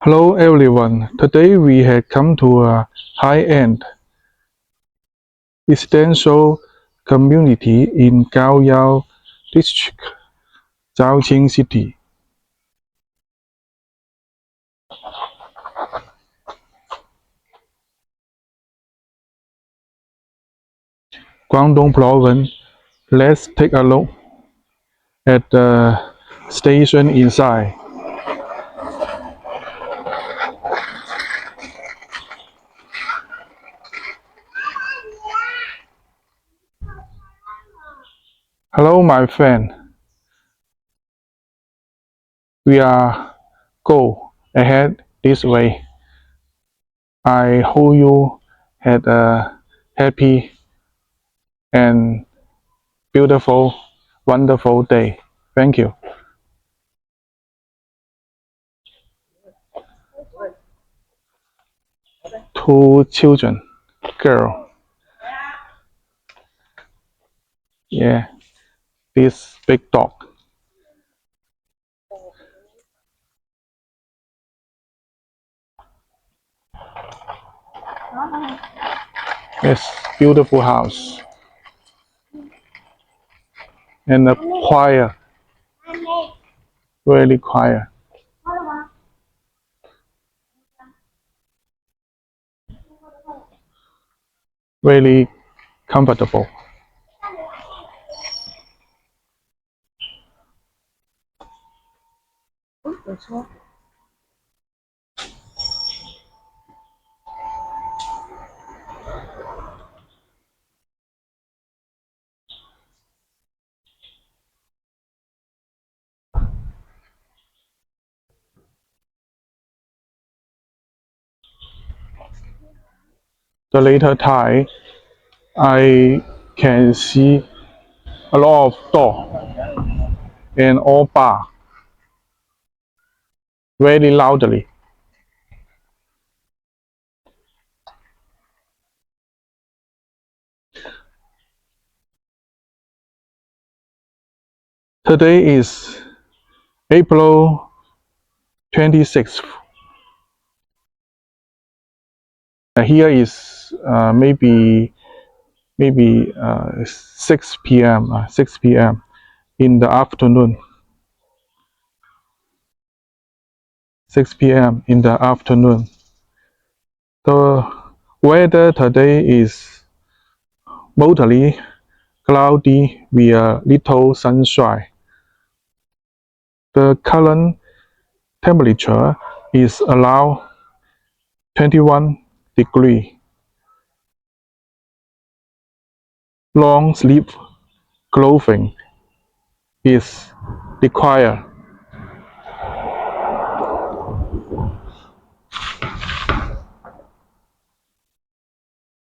Hello everyone. Today we have come to a high-end residential community in Gaoyao district, Zhaoqing city. Guangdong province. Let's take a look at the station inside. Hello my friend. We are go ahead this way. I hope you had a happy and beautiful, wonderful day. Thank you. Two children, girl. Yeah, this big dog. Yes, beautiful house and a quiet, really quiet. Really comfortable. The later time, I can see a lot of door and all bar very loudly. Today is April 26th. Here is maybe 6 p.m. 6 p.m. in the afternoon. 6 p.m. in the afternoon. The weather today is mostly cloudy with a little sunshine. The current temperature is around 21 degrees. Long sleeve clothing is required.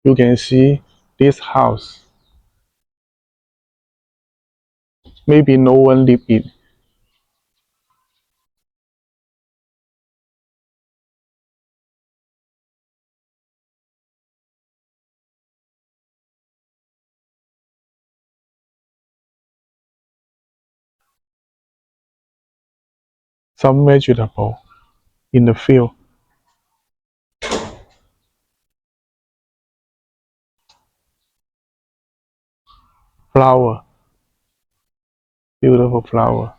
You can see this house. Maybe no one live in. Some vegetable in the field. Flower, beautiful flower.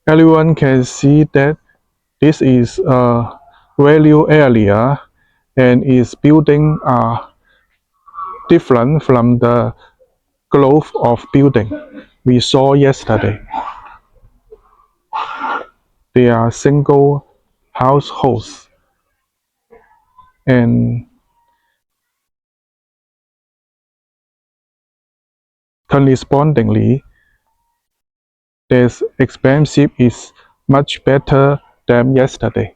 Everyone can see that this is a value area and its building are different from the growth of building we saw yesterday. They are single households and correspondingly, their expensive is much better than yesterday.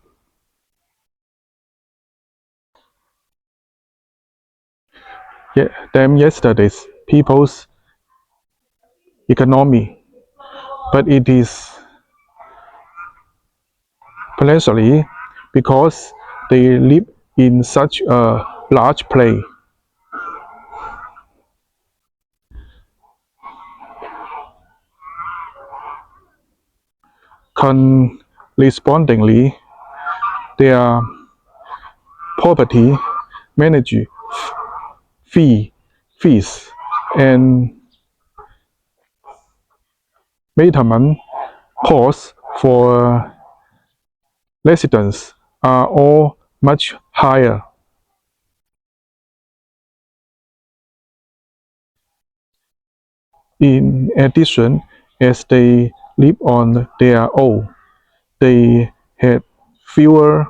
Than yesterday's people's economy, but it is precisely because they live in such a large place. Correspondingly, their property manage fee, fees and maintenance costs for residents are all much higher. In addition, as they live on their own, they have fewer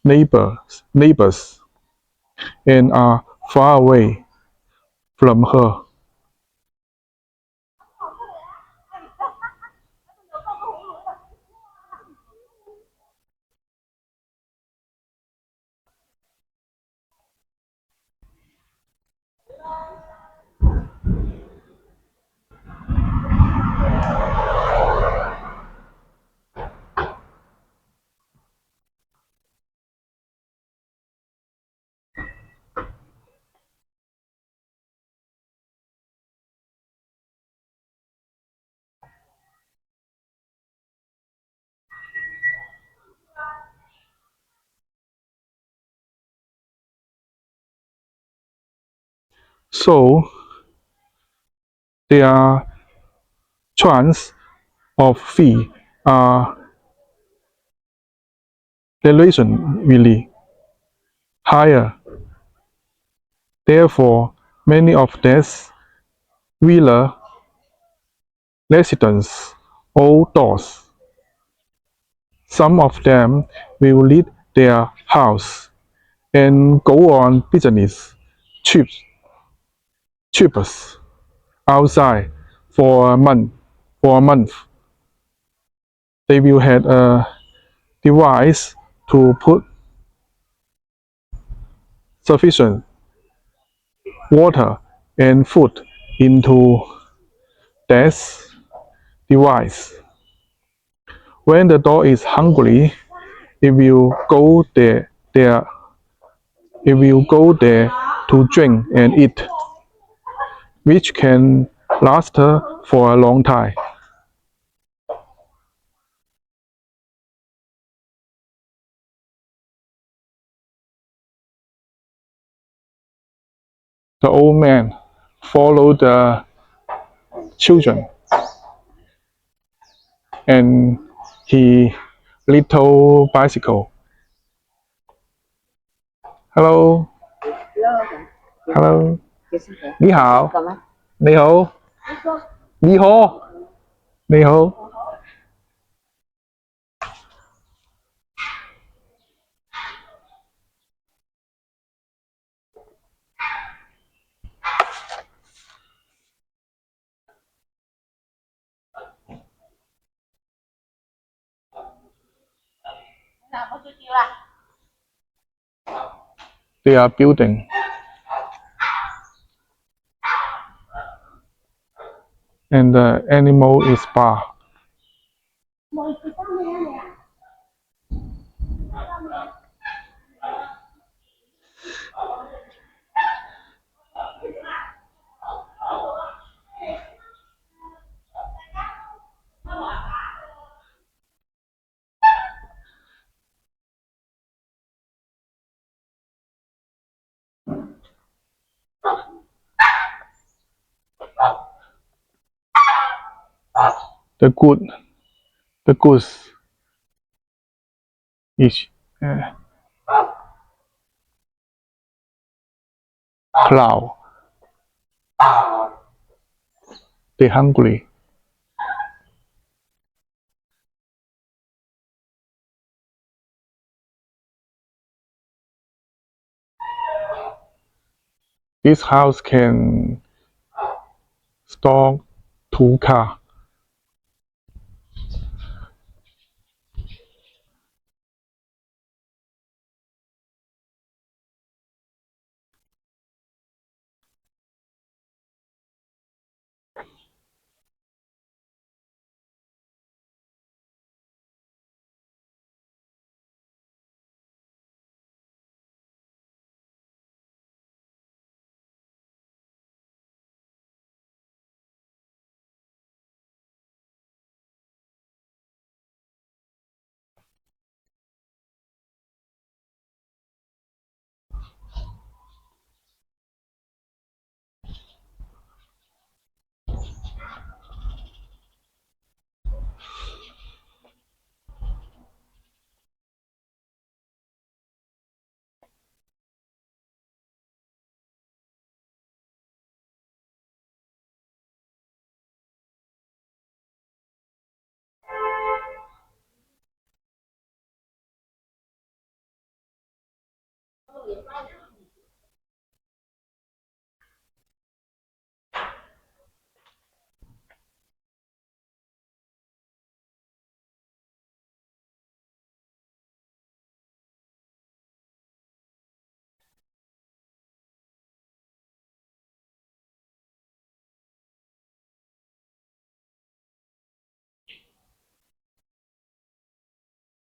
neighbors and are far away from her. So their chance of fee are relatively higher. Therefore, many of these villa residents outdoors. Some of them will leave their house and go on business trips, trips outside for a month. For a month, they will have a device to put sufficient water and food into this device. When the dog is hungry, it will go there to drink and eat, which can last for a long time. The old man followed the children and he little bicycle. Hello, hello. 你好，你好，你好，你好。They are building, and the animal is bar. The good, the goose is plow. They hungry. This house can store 2 cars.